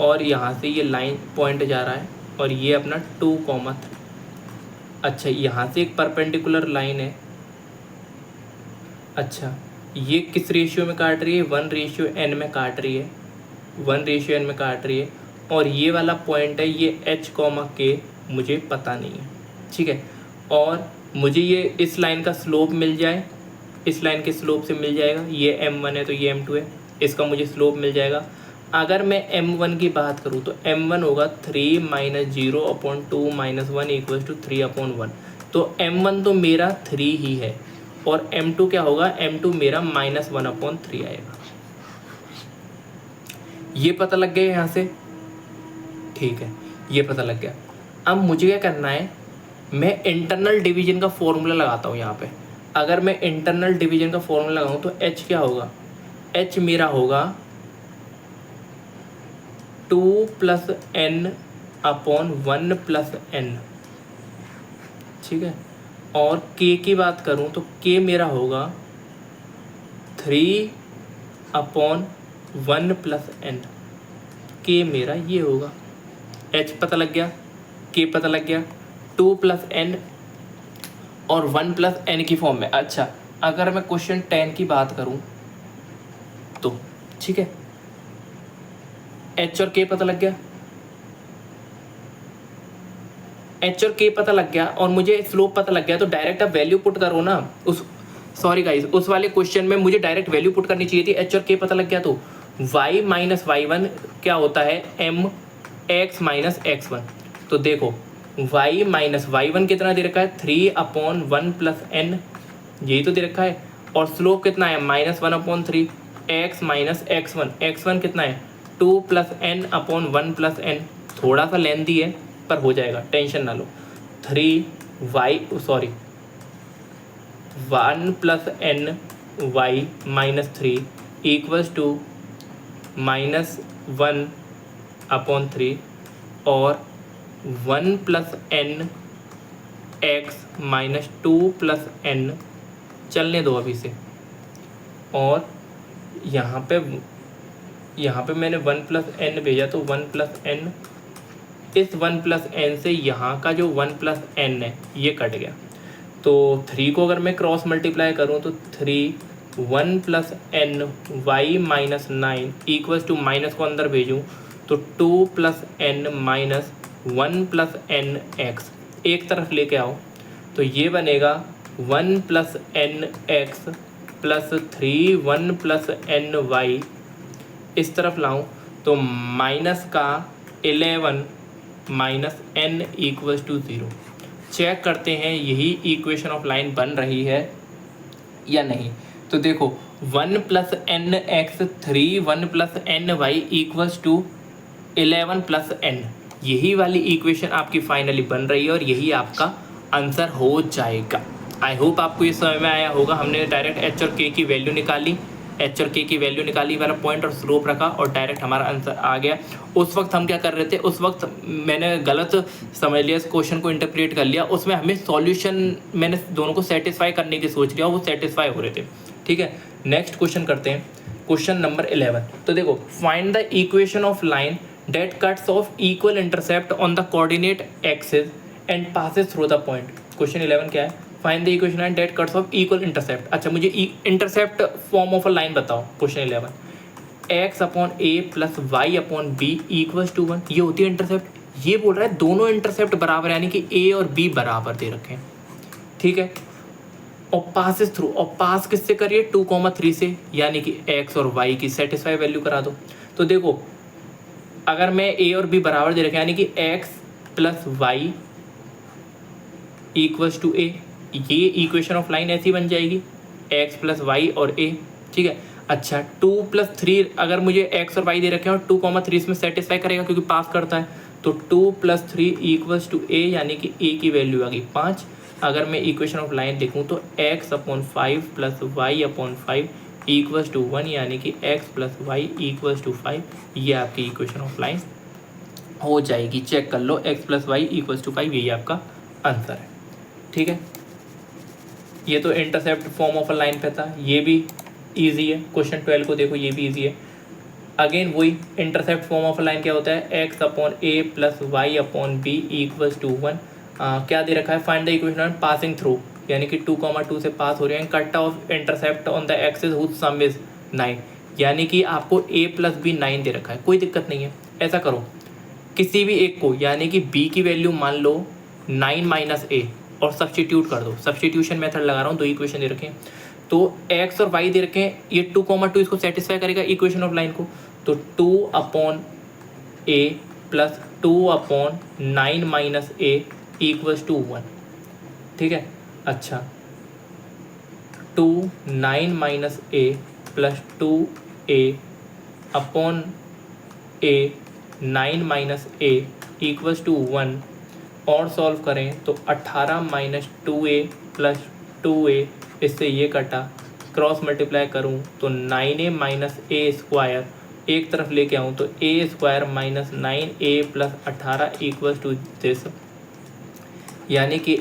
Speaker 1: और यहाँ से ये लाइन पॉइंट जा रहा है और ये अपना 2, 3। अच्छा, यहाँ से एक परपेंडिकुलर लाइन है। अच्छा, ये किस रेशियो में काट रही है? 1:n में काट रही है, 1:n में काट रही है। और ये वाला पॉइंट है, ये h, k मुझे पता नहीं है। ठीक है, और मुझे ये इस लाइन का स्लोप मिल जाए, इस लाइन के स्लोप से मिल जाएगा। ये m1 है तो ये m2 है, इसका मुझे स्लोप मिल जाएगा। अगर मैं m1 की बात करूँ तो m1 होगा 3 - 0/2 - 1 = 3/1। तो m1 तो मेरा 3 ही है और m2 क्या होगा? m2 मेरा -1/3 आएगा। ये पता लग गया यहाँ से। ठीक है, ये पता लग गया। अब मुझे क्या करना है? मैं इंटरनल डिवीजन का फॉर्मूला लगाता हूँ यहाँ पे। अगर मैं इंटरनल डिवीजन का फॉर्मूला लगाऊँ तो h क्या होगा? h मेरा होगा 2 + n/1 + n। ठीक है, और k की बात करूँ तो k मेरा होगा 3/1 + n। k मेरा ये होगा। h पता लग गया, k पता लग गया, 2 + n और 1 + n की फॉर्म में। अच्छा, अगर मैं क्वेश्चन 10 की बात करूं तो ठीक है, h और k पता लग गया, h और k पता लग गया और मुझे स्लोप पता लग गया। तो डायरेक्ट आप वैल्यू पुट करो ना। सॉरी गाइस, उस वाले क्वेश्चन में मुझे डायरेक्ट वैल्यू पुट करनी चाहिए थी। h और k पता लग गया तो y - y1 क्या होता है? mx - x1। तो देखो, y - y1 कितना दे रखा है? 3/1 + n, यही तो दे रखा है। और स्लोप कितना है? -1/3। x - x1, x1 कितना है? 2 + n/1 + n। थोड़ा सा लेंथी है पर हो जाएगा, टेंशन ना लो। 1 + n y - 3 = -1/3 और 1 + n x - 2 + n चलने दो अभी से। और यहाँ पे मैंने 1 + n भेजा तो 1 + n, इस 1 + n से यहाँ का जो 1 + n है ये कट गया। तो 3 को अगर मैं क्रॉस मल्टीप्लाई करूँ तो 3 1 + n y - 9 = माइनस को अंदर भेजूँ तो 2 + n - 1 + n x एक तरफ लेके आओ तो ये बनेगा 1 + n x plus 3 1 plus n y इस तरफ लाऊं तो माइनस का 11 minus n equals to 0। Check करते हैं यही इक्वेशन ऑफ लाइन बन रही है या नहीं। तो देखो 1 plus n x 3 1 plus n y equals to 11 plus n, यही वाली इक्वेशन आपकी फाइनली बन रही है और यही आपका आंसर हो जाएगा। आई होप आपको ये समझ में आया होगा। हमने डायरेक्ट एच और के की वैल्यू निकाली, एच और के की वैल्यू निकाली, वाला पॉइंट और स्लोप रखा और डायरेक्ट हमारा आंसर आ गया। उस वक्त हम क्या कर रहे थे, उस वक्त मैंने गलत समझ लिया, इस क्वेश्चन को इंटरप्रेट कर लिया, उसमें हमें सॉल्यूशन मैंने दोनों को सेटिस्फाई करने की सोच लिया और वो सेटिस्फाई हो रहे थे। ठीक है, नेक्स्ट क्वेश्चन करते हैं, क्वेश्चन नंबर 11। तो देखो, find the equation of line that cuts off equal intercept on the coordinate axis and passes through the point. Question 11 क्या है, find the equation line that cuts off equal intercept. अच्छा, मुझे intercept form of a line बताओ। Question 11, x upon a plus y upon b equals to 1, ये होती है intercept. ये बोल रहा है दोनों इंटरसेप्ट बराबर, यानी कि ए और बी बराबर दे रखे हैं। ठीक है, और पासेस थ्रू, और पास किससे करिए 2,3 से, यानी कि एक्स और वाई की सेटिस्फाई वैल्यू करा दो। तो देखो, अगर मैं ए और बी बराबर दे रखे यानी कि x plus y equals to a, ये इक्वेशन ऑफ लाइन ऐसी बन जाएगी, एक्स प्लस वाई और ए। ठीक है, अच्छा 2 प्लस 3, अगर मुझे एक्स और वाई दे रखे हैं और 2,3 इसमें सेटिस्फाई करेगा क्योंकि पास करता है, तो 2 प्लस 3 इक्वल्स टू ए, यानी कि ए की वैल्यू आ गई 5। अगर मैं इक्वेशन ऑफ लाइन देखूँ तो x upon 5 plus y upon 5 equals to 1, यानी कि x plus y equals to 5, ये आपकी इक्वेशन ऑफ लाइन हो जाएगी। चेक कर लो, x plus y equals to 5, यही आपका आंसर है। ठीक है, ये तो intercept form of a line पे था, ये भी इजी है। क्वेश्चन 12 को देखो, ये भी इजी है। अगेन वही intercept form of a line क्या होता है, x upon a plus y upon b equals to 1। क्या दे रखा है, find the equation on passing through, यानी कि 2,2 से पास हो रहे हैं, cut off intercept on the axis whose sum is 9, यानी कि आपको a प्लस बी 9 दे रखा है। कोई दिक्कत नहीं है, ऐसा करो किसी भी एक को, यानी कि b की वैल्यू मान लो 9 माइनस ए और सब्सटीट्यूट कर दो। सब्सटीट्यूशन मेथड लगा रहा हूँ, दो इक्वेशन दे रखे हैं, तो x और y दे रखे हैं, ये 2,2 इसको सेटिस्फाई करेगा इक्वेशन ऑफ लाइन को, तो 2 upon a plus 2 upon 9 minus a equals to 1। ठीक है, अच्छा 2 9 minus a plus 2 a upon a 9 minus a equals to 1, और सॉल्व करें तो 18 माइनस 2a प्लस 2a, इससे ये कटा, क्रॉस मल्टीप्लाई करूँ तो 9a माइनस ए स्क्वायर, एक तरफ लेके आऊँ तो a square minus 9a plus 18 equals to this, यानी कि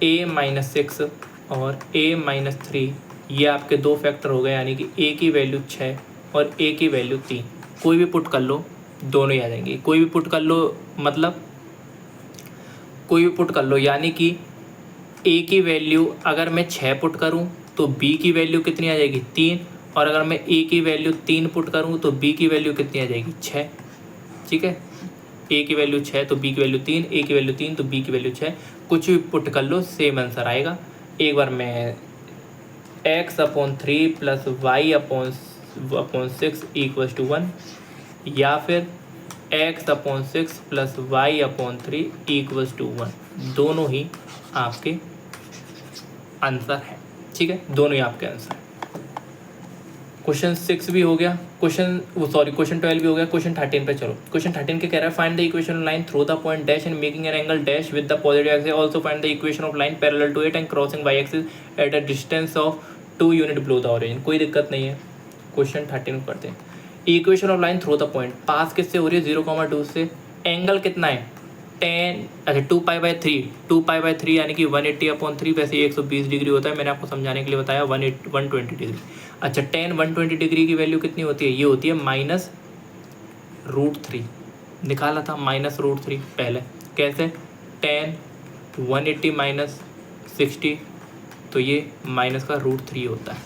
Speaker 1: a माइनस 6 और a माइनस 3, ये आपके दो फैक्टर हो गए, यानी कि a की वैल्यू 6 और a की वैल्यू 3। कोई भी पुट कर लो, दोनों ही आ जाएंगे। कोई भी पुट कर लो, मतलब कोई भी पुट कर लो, यानी कि a की वैल्यू अगर मैं 6 पुट करूं तो b की वैल्यू कितनी आ जाएगी 3, और अगर मैं a की वैल्यू 3 पुट करूं तो b की वैल्यू कितनी आ जाएगी 6। ठीक है, a की वैल्यू 6 तो b की वैल्यू 3, a की वैल्यू 3 तो b की वैल्यू 6, कुछ भी पुट कर लो सेम आंसर आएगा। एक बार मैं x upon 3 plus y upon 6 equals to 1, या फिर x upon 6 plus y upon 3 equals to 1, दोनों ही आपके आंसर है। ठीक है, दोनों ही आपके आंसर है। क्वेश्चन 6 भी हो गया, क्वेश्चन 12 भी हो गया। क्वेश्चन 13 पे चलो। क्वेश्चन 13 के कह रहा है, find the equation line through the point dash and making an angle dash with the positive axis, also find the equation of line parallel to it and crossing y axis at a distance of 2 unit below the origin. कोई दिक्कत नहीं है, question 13 को करते हैं। Equation of line through the point, pass किससे हो रही है 0,2 से, एंगल कितना है 10, अच्छा 2π/3 यानी कि 180/3, वैसे 120 डिग्री होता है, मैंने आपको समझाने के लिए बताया 120 डिग्री। अच्छा 10 120 डिग्री की वैल्यू कितनी होती है, ये होती है -√3, निकाला था -√3 पहले, कैसे 10 180 माइनस 60, तो ये माइनस का √3 होता है।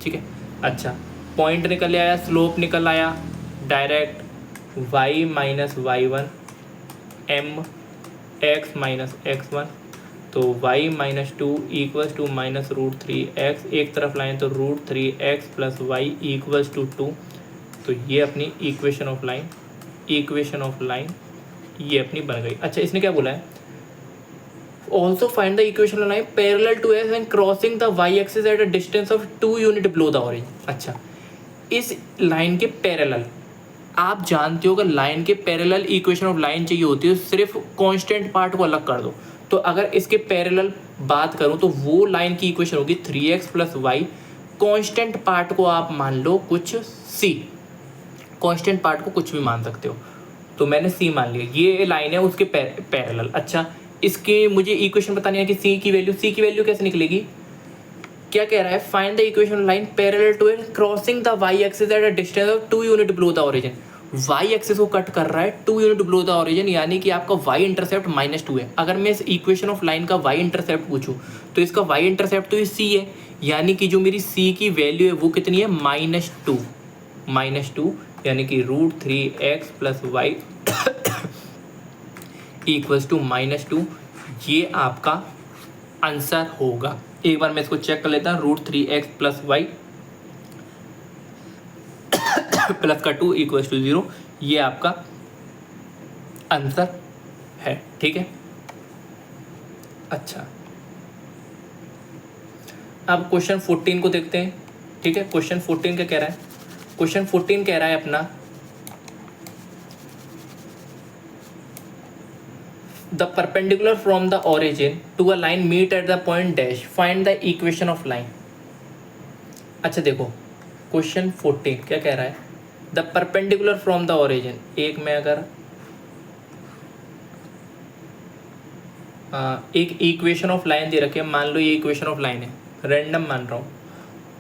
Speaker 1: ठीक है, अच्छा पॉइंट निकल आया, स्लोप निकल आया, direct y minus y1 m x minus x1, तो y minus two equals to minus root three x, एक तरफ लाएँ तो root three x plus y equals to two. तो ये अपनी इक्वेशन ऑफ लाइन ये अपनी बन गई। अच्छा, इसने क्या बोला है, also find the equation of line parallel to x and crossing the y axis at a distance of 2 unit below the origin. अच्छा, इस लाइन के पैरेलल, आप जानते हो अगर लाइन के पैरेलल इक्वेशन ऑफ लाइन चाहिए होती है सिर्फ कांस्टेंट पार्ट को अलग कर दो। तो अगर इसके पैरेलल बात करूं तो वो लाइन की इक्वेशन होगी 3x plus Y, constant part को आप मान लो कुछ c, कांस्टेंट पार्ट को कुछ भी मान सकते हो। तो मैंने c मान लिया, ये लाइन है उसके पैरेलल। अच्छा, इसके मुझे इक्वेशन बतानी है कि c की वैल्यू कैसे निकलेगी। क्या कह रहा है, find the equation line parallel to it crossing the y axis at a distance of 2 unit below the origin. Y axis को कट कर रहा है 2 यूनिट बिलो द ओरिजिन, यानी कि आपका वाई इंटरसेप्ट -2 है। अगर मैं इस इक्वेशन ऑफ लाइन का वाई इंटरसेप्ट पूछूं तो इसका वाई इंटरसेप्ट तो ये सी है, यानी कि जो मेरी सी की वैल्यू है वो कितनी है, -2, यानी कि root three x plus y equals to -2। ये आपका आंसर होगा। एक बार मैं इसको चेक कर लेता हूँ, root three x plus y plus का 2 इक्वल्स टू 0, ये आपका आंसर है। ठीक है, अच्छा अब क्वेश्चन 14 को देखते हैं। ठीक है, क्वेश्चन 14 क्या कह रहा है, क्वेश्चन 14 कह रहा है अपना the perpendicular from the origin to a line meet at the point dash, find the equation of line. अच्छा देखो, क्वेश्चन 14 क्या कह रहा है, the perpendicular from the origin, एक में अगर एक इक्वेशन ऑफ लाइन दे रखे, मान लो ये इक्वेशन ऑफ लाइन है, रैंडम मान रहा हूँ,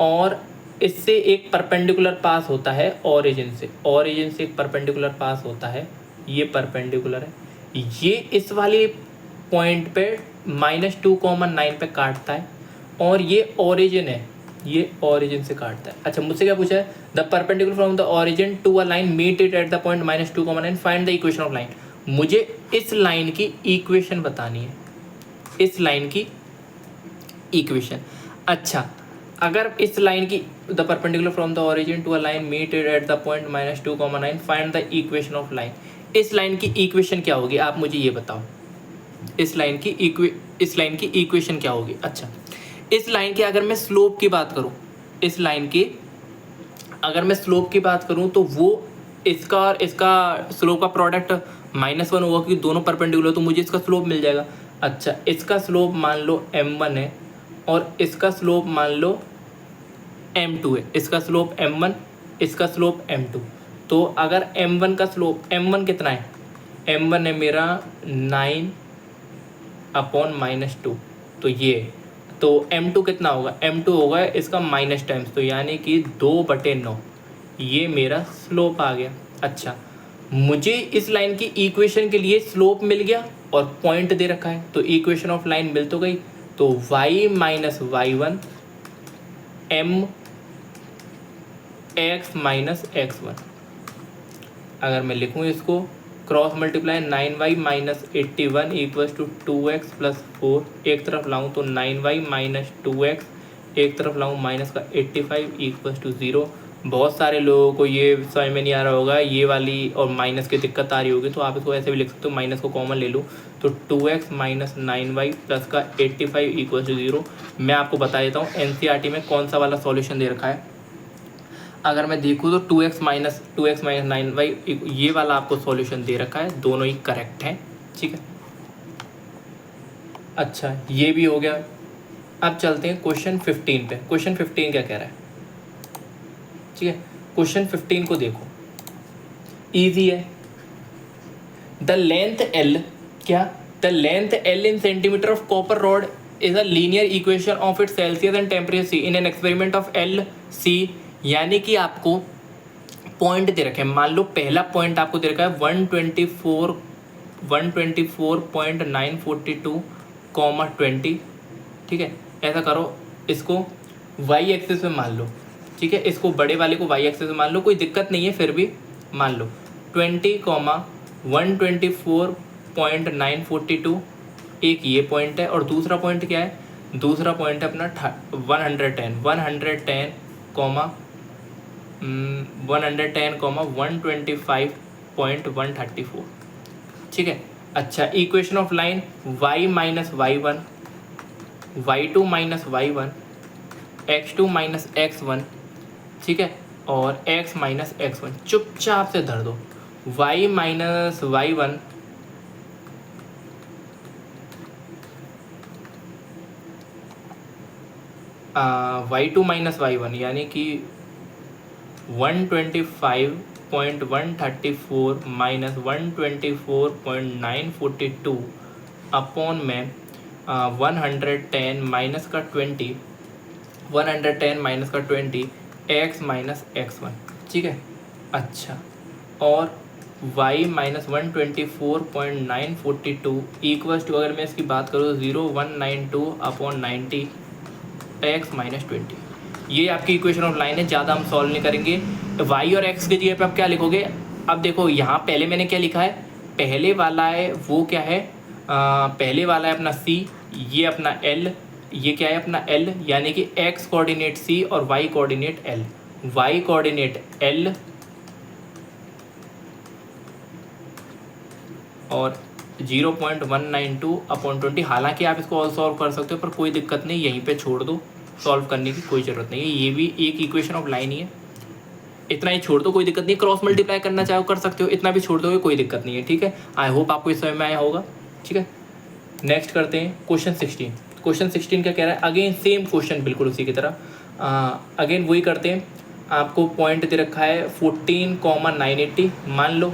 Speaker 1: और इससे एक परपेंडिकुलर पास होता है ऑरिजिन से एक परपेंडिकुलर पास होता है, ये परपेंडिकुलर है, ये इस वाले पॉइंट पे -2,9 पे काटता है, और ये ओरिजिन है, ये ओरिजिन से काटता है। अच्छा, मुझसे क्या पूछा है, the perpendicular from the origin to a line meet it at the point -2,9, find the equation of line. मुझे इस लाइन की इक्वेशन बतानी है, इस लाइन की इक्वेशन। अच्छा, अगर इस लाइन की the perpendicular from the origin to a line meet it at the point -2,9, find the equation of line, इस लाइन की इक्वेशन क्या होगी, आप मुझे ये बताओ, इस लाइन की इक्वेशन क्या होगी। अच्छा, इस लाइन की अगर मैं स्लोप की बात करूं, इस लाइन की अगर मैं स्लोप की बात करूं तो वो इसका और इसका स्लोप का प्रोडक्ट -1 होगा, क्योंकि दोनों परपेंडिकुलर, तो मुझे इसका स्लोप मिल जाएगा। अच्छा, इसका स्लोप मान लो m1 है और इसका स्लोप मान लो m2 है, इसका स्लोप m1, इसका स्लोप m2। तो अगर m1 का स्लोप, m1 कितना है, m1 है मेरा 9/-2, तो ये, तो m2 कितना होगा, m2 होगा इसका माइनस टाइम्स, तो यानी कि 2/9, ये मेरा स्लोप आ गया। अच्छा, मुझे इस लाइन की इक्वेशन के लिए स्लोप मिल गया और पॉइंट दे रखा है, तो इक्वेशन ऑफ लाइन मिल तो गई। तो y - y1 m x - x1, अगर मैं लिखूँ इसको cross multiply 9y - 81 equals to 2x + 4, एक तरफ लाऊँ तो 9y - 2x, एक तरफ लाऊँ माइनस का 85 इक्वल्स टू 0। बहुत सारे लोगों को ये समझ में नहीं आ रहा होगा, ये वाली और माइनस की दिक्कत आ रही होगी, तो आप इसको ऐसे भी लिख सकते हो, माइनस को कॉमन ले लो तो 2x - 9y प्लस का 85 इक्वल्स टू 0। मैं आपको बता देता हूँ NCERT में कौन सा वाला सॉल्यूशन दे रखा है। अगर मैं देखूँ तो 2x - 9y, ये वाला आपको सॉल्यूशन दे रखा है, दोनों ही करेक्ट हैं। ठीक है, अच्छा ये भी हो गया। अब चलते हैं क्वेश्चन 15 पे। क्वेश्चन 15 क्या कह रहा है, ठीक है, क्वेश्चन 15 को देखो, इजी है। द लेंथ L, क्या, the length L in centimetre of copper rod is a linear equation of its Celsius and temperature C in an experiment of LC। यानी कि आपको पॉइंट दे रखे हैं, मान लो पहला पॉइंट आपको दे रखा है 124.942, ठीक है। ऐसा करो, इसको वाई एक्सिस में मान लो, ठीक है, इसको बड़े वाले को वाई एक्सिस में मान लो, कोई दिक्कत नहीं है, फिर भी मान लो 20, 124.942 एक ये पॉइंट है और दूसरा पॉइंट क्या है, दूसरा पॉइंट है अपना 110 कॉमा 125.134, ठीक है। अच्छा, equation of line y minus y1, y2 minus y1, x2 minus x1, ठीक है, और x माइनस x1 चुपचाप से धर दो। y minus y1 y2 minus y1 यानी कि 125.134 माइनस 124.942 अपॉन में 110 माइनस का 20, 110 माइनस का 20 x माइनस x1, ठीक है। अच्छा, और y माइनस 124.942 इक्वल्स टू, अगर मैं इसकी बात करूँ 0192 अपॉन 90 x माइनस 20, ये आपकी इक्वेशन ऑफ लाइन है। ज़्यादा हम सॉल्व नहीं करेंगे। y और x की जगह पे आप क्या लिखोगे, अब देखो यहाँ पहले मैंने क्या लिखा है, पहले वाला है वो क्या है, पहले वाला है अपना c, ये अपना l, ये क्या है अपना l, यानी कि x कोऑर्डिनेट c और y coordinate l, y coordinate l और 0.192 अपॉन 20। हालांकि आप इसको और सॉल्व कर सकते हो, पर कोई दिक्कत नहीं, यहीं पे छोड़ दो, सॉल्व करने की कोई ज़रूरत नहीं है। ये भी एक इक्वेशन ऑफ लाइन ही है, इतना ही छोड़ दो, कोई दिक्कत नहीं। क्रॉस मल्टीप्लाई करना चाहो कर सकते हो, इतना भी छोड़ दोगे कोई दिक्कत नहीं है, ठीक है। आई होप आपको इस समय में आया होगा, ठीक है। नेक्स्ट करते हैं क्वेश्चन 16। क्वेश्चन 16 क्या कह रहा है, अगेन सेम क्वेश्चन बिल्कुल उसी की तरह, अगेन वही करते हैं। आपको पॉइंट दे रखा है 14,980 मान लो,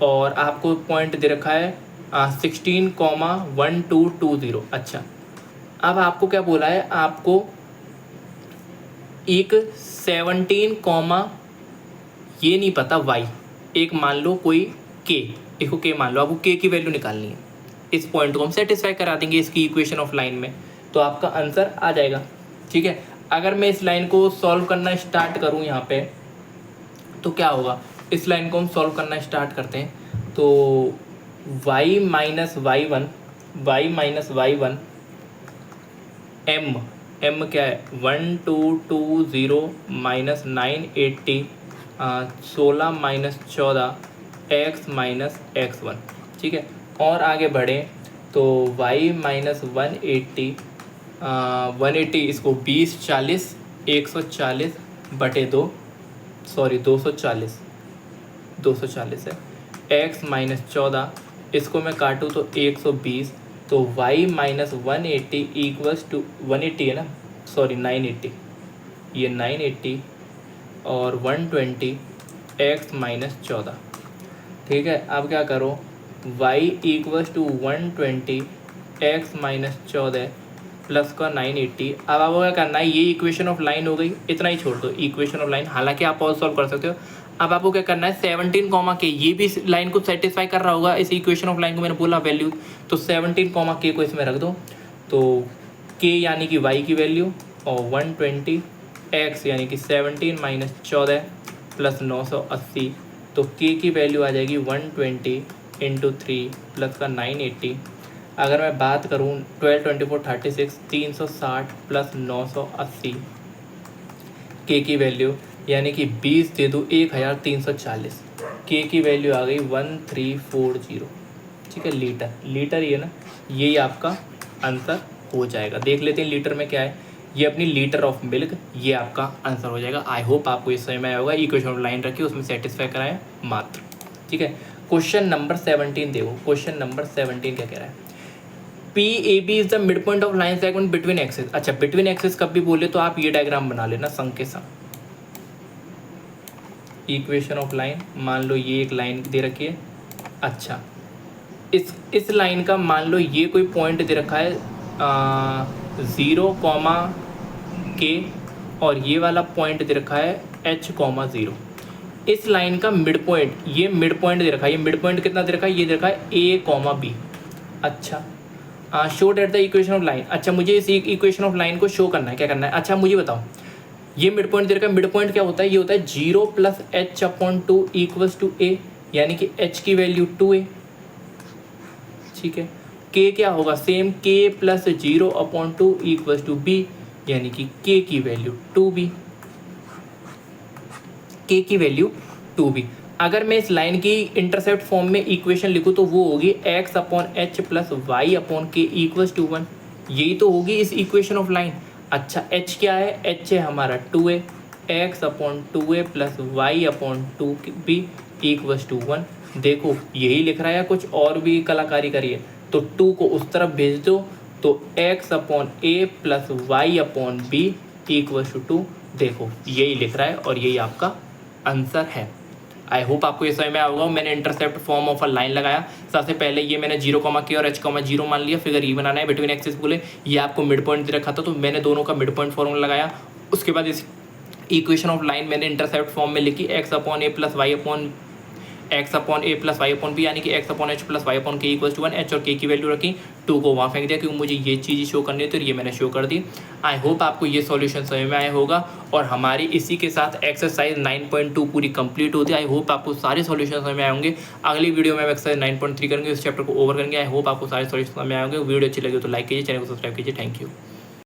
Speaker 1: और आपको पॉइंट दे रखा है 16,1220। अच्छा, अब आपको क्या बोला है, आपको एक 17, ये नहीं पता y, एक मान लो कोई k, देखो k मान लो, आपको k की वैल्यू निकालनी है। इस पॉइंट को हम सेटिस्फाई करा देंगे इसकी इक्वेशन ऑफ लाइन में, तो आपका आंसर आ जाएगा, ठीक है। अगर मैं इस लाइन को सॉल्व करना स्टार्ट करूं यहाँ पे, तो क्या होगा, इस लाइन को हम सॉल्व करना स्टार्ट करते हैं, तो y minus y1, y minus y1 m क्या है 1220 minus 980, 16 minus 14 x minus x1, ठीक है। और आगे बढ़ें तो y माइनस 180, 180 इसको 20 40 140 बटे 2, सॉरी 240 है, x माइनस 14, इसको मैं काटूँ तो 120, तो y माइनस 180 इक्वल्स टू 180 है ना, सॉरी 980, ये 980 और 120 x माइनस 14, ठीक है। अब क्या करो, y equals to 120 x minus 14 plus का 980। अब आपको क्या करना है, ये इक्वेशन ऑफ लाइन हो गई, इतना ही छोड़ दो इक्वेशन ऑफ लाइन, हालांकि आप और सॉल्व कर सकते हो। अब आपको क्या करना है 17, k, ये भी इस लाइन को सेटिस्फाई कर रहा होगा, इस इक्वेशन ऑफ लाइन को मैंने बोला वैल्यू, तो 17, k को इसमें रख दो, तो k यानी कि y की वैल्यू और 120 x यानी कि 17 माइनस 14 प्लस 980, तो k की वैल्यू आ जाएगी 120 इंटू 3 प्लस का 980। अगर मैं बात करूँ 12 24 36 360 प्लस 980, के की वैल्यू यानी कि 20 दे दो 1340, के की वैल्यू आ गई 1340, ठीक है। लीटर ये ना, यही आपका आंसर हो जाएगा। देख लेते हैं लीटर में क्या है, ये अपनी लीटर ऑफ मिल्क, ये आपका आंसर हो जाएगा। आई होप आपको इस समय में आया होगा। इक्वेशन ऑफ लाइन रखिए, उसमें सेटिस्फाई कराएं मात्र, ठीक है। क्वेश्चन नंबर 17 देखो, क्वेश्चन नंबर 17 क्या कह रहा है, P A B is the mid point of line segment between axes. अच्छा, बिटवीन एक्सेस कब भी बोले तो आप ये डायग्राम बना लेना संग के संग। इक्वेशन ऑफ लाइन, मान लो ये एक लाइन दे रखी है। अच्छा, इस लाइन का मान लो ये कोई पॉइंट दे रखा है 0, k, और ये वाला पॉइंट दे रखा है h, 0। इस लाइन का मिड पॉइंट, ये मिड पॉइंट दे रखा है, ये मिड पॉइंट कितना दे रखा है, ये दे रखा है a, b। अच्छा, show that the equation of line. अच्छा, मुझे इस इक्वेशन ऑफ लाइन को शो करना है, क्या करना है, अच्छा मुझे बताओ, ये मिड पॉइंट दे रखा है, मिड पॉइंट क्या होता है, ये होता है 0 plus h/2 equals to a, यानी कि h की वैल्यू 2a, ठीक है। के क्या होगा सेम के प्लस 0/2 इक्वल टू बी, यानी कि के की वैल्यू 2b, के की वैल्यू 2b। अगर मैं इस लाइन की इंटरसेप्ट फॉर्म में इक्वेशन लिखूँ तो वो होगी x/h plus y upon k equal to 1, यही तो होगी इस इक्वेशन ऑफ लाइन। अच्छा h क्या है, h है हमारा 2a, x/2a plus y upon 2b equal to 1। देखो यही लिख रहा है, कुछ और भी कलाकारी करिए तो 2 को उस तरफ भेज दो, तो x/a plus y upon b equal to 2। देखो यही लिख रहा है और यही आपका आंसर है। आई होप आपको ये समझ में आया होगा। मैंने intercept form of a line लगाया, सबसे पहले ये मैंने 0, के और h,0 मान लिया, फिगर ई बनाना है बिटवीन एक्सिस बोले, ये आपको मिड पॉइंट दे रखा था तो मैंने दोनों का मिड पॉइंट फॉर्मूला लगाया। उसके बाद इस इक्वेशन ऑफ लाइन मैंने इंटरसेप्ट फॉर्म में लिखी x/a plus y upon B, यानी कि x/h plus y upon k equal to 1, h और k की वैल्यू रखी, 2 को वहाँ फेंक दिया क्योंकि मुझे ये चीज़ शो करनी थी, तो ये मैंने शो कर दी। आई होप आपको ये सॉल्यूशन समझ में आया होगा और हमारी इसी के साथ एक्सरसाइज 9.2 पूरी कंप्लीट होती है। आई होप आपको सारे सॉल्यूशन समझ में आए होंगे। अगली वीडियो में हम एक्सरसाइज 9.3 करेंगे, इस चैप्टर को ओवर करेंगे। आई होप आपको सारे सॉल्यूशन समझ में आए होंगे। वीडियो अच्छी लगी तो लाइक कीजिए, चैनल को सब्सक्राइब कीजिए। Thank you.